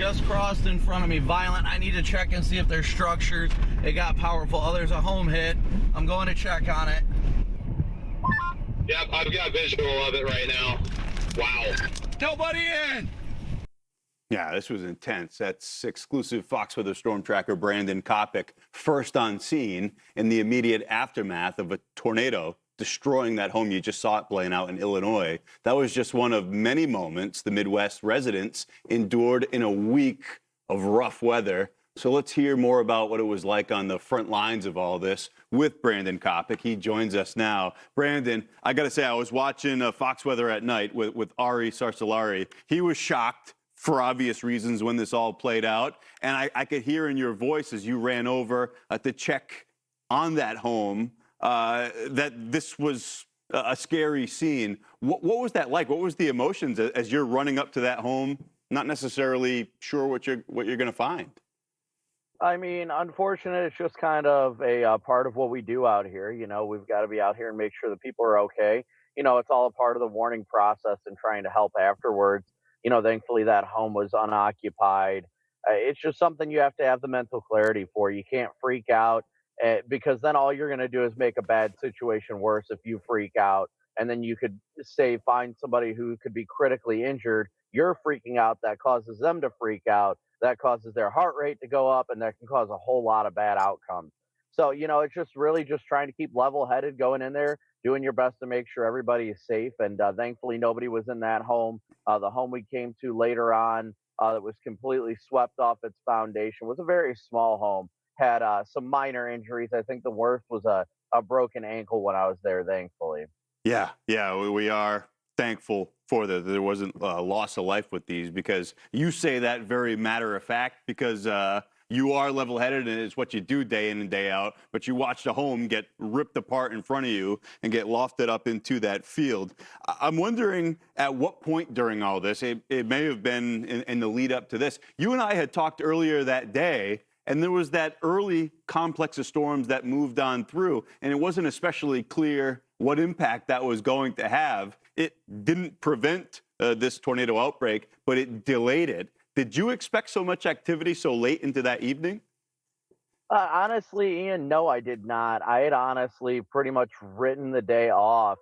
just crossed in front of me, violent. I need to check and see if there's structures. It got powerful. Oh, there's a home hit. I'm going to check on it. Yep, I've got visual of it right now. Wow. Nobody in! Yeah, this was intense. That's exclusive Fox Weather Storm Tracker Brandon Copic, first on scene in the immediate aftermath of a tornado destroying that home. You just saw it playing out in Illinois. That was just one of many moments the Midwest residents endured in a week of rough weather. So let's hear more about what it was like on the front lines of all this with Brandon Copic. He joins us now. Brandon, I got to say, I was watching Fox Weather at Night with Ari Sarsalari. He was shocked for obvious reasons when this all played out. And I could hear in your voice as you ran over to check on that home that this was a scary scene. What was that like? What was the emotions as you're running up to that home, not necessarily sure what you're going to find? I mean, unfortunately, it's just kind of a part of what we do out here. You know, we've got to be out here and make sure that people are okay. You know, it's all a part of the warning process and trying to help afterwards. You know, thankfully that home was unoccupied. It's just something you have to have the mental clarity for. You can't freak out because then all you're going to do is make a bad situation worse if you freak out. And then you could say, find somebody who could be critically injured. You're freaking out. That causes them to freak out. That causes their heart rate to go up, and that can cause a whole lot of bad outcomes. So, you know, it's just really just trying to keep level-headed going in there, doing your best to make sure everybody is safe. And thankfully, nobody was in that home. The home we came to later on that was completely swept off its foundation was a very small home, had some minor injuries. I think the worst was a broken ankle when I was there, thankfully. Yeah, we are thankful for that there wasn't loss of life with these, because you say that very matter of fact because you are level-headed and it's what you do day in and day out, but you watched a home get ripped apart in front of you and get lofted up into that field. I'm wondering at what point during all this, it may have been in the lead up to this, you and I had talked earlier that day, and there was that early complex of storms that moved on through, and it wasn't especially clear what impact that was going to have. It didn't prevent this tornado outbreak, but it delayed it. Did you expect so much activity so late into that evening? Honestly, Ian, no, I did not. I had honestly pretty much written the day off.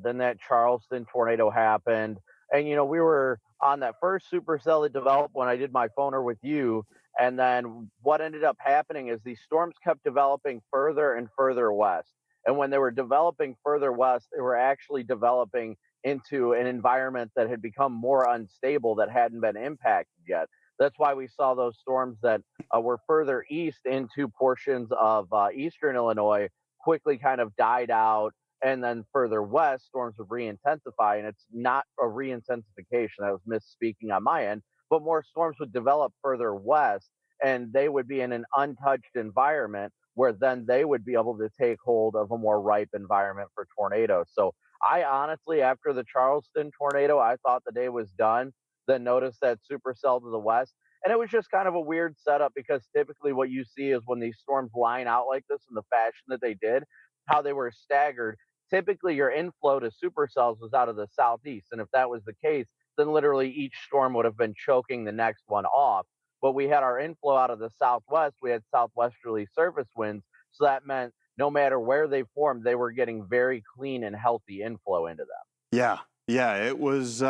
Then that Charleston tornado happened. And, you know, we were on that first supercell that developed when I did my phoner with you. And then what ended up happening is these storms kept developing further and further west. And when they were developing further west, they were actually developing into an environment that had become more unstable that hadn't been impacted yet. That's why we saw those storms that were further east into portions of eastern Illinois quickly kind of died out. And then further west, storms would re-intensify. And it's not a re-intensification. I was misspeaking on my end, but more storms would develop further west, and they would be in an untouched environment where then they would be able to take hold of a more ripe environment for tornadoes. So I honestly, after the Charleston tornado, I thought the day was done, then noticed that supercell to the west. And it was just kind of a weird setup because typically what you see is when these storms line out like this in the fashion that they did, how they were staggered. Typically your inflow to supercells was out of the southeast. And if that was the case, then literally each storm would have been choking the next one off. But we had our inflow out of the southwest. We had southwesterly surface winds. So that meant no matter where they formed, they were getting very clean and healthy inflow into them. Yeah, it was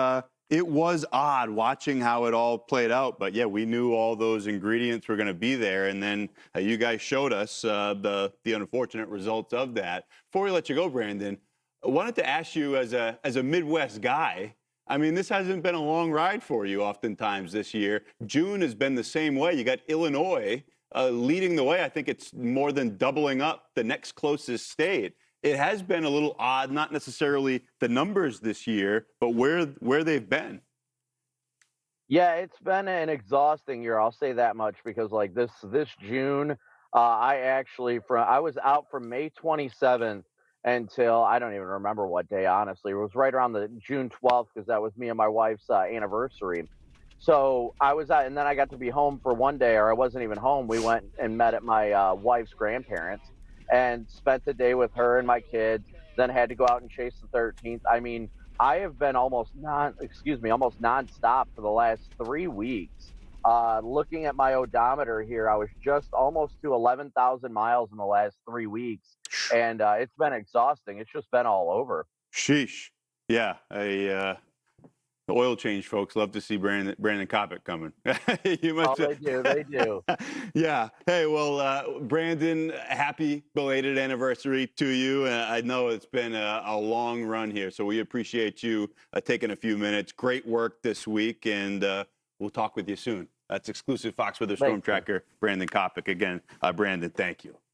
odd watching how it all played out. But yeah, we knew all those ingredients were going to be there. And then you guys showed us the unfortunate results of that. Before we let you go, Brandon, I wanted to ask you as a Midwest guy, I mean, this hasn't been a long ride for you oftentimes this year. June has been the same way. You got Illinois leading the way. I think it's more than doubling up the next closest state. It has been a little odd, not necessarily the numbers this year, but where they've been. Yeah, it's been an exhausting year. I'll say that much because like this June, I was out from May 27th until I don't even remember what day, honestly. It was right around the June 12th because that was me and my wife's anniversary. So I was out, and then I got to be home for one day, or I wasn't even home. We went and met at my wife's grandparents and spent the day with her and my kids, then had to go out and chase the 13th. I mean, I have been almost nonstop for the last 3 weeks Looking at my odometer here, I was just almost to 11,000 miles in the last 3 weeks, and it's been exhausting. It's just been all over. Sheesh. Yeah, the oil change folks love to see Brandon Copic coming. You Oh, must. they do. They do. Yeah. Hey, well, Brandon, happy belated anniversary to you. I know it's been a long run here, so we appreciate you taking a few minutes. Great work this week, and we'll talk with you soon. That's exclusive Fox Weather Storm Thank you. Tracker, Brandon Copic. Again, Brandon, thank you.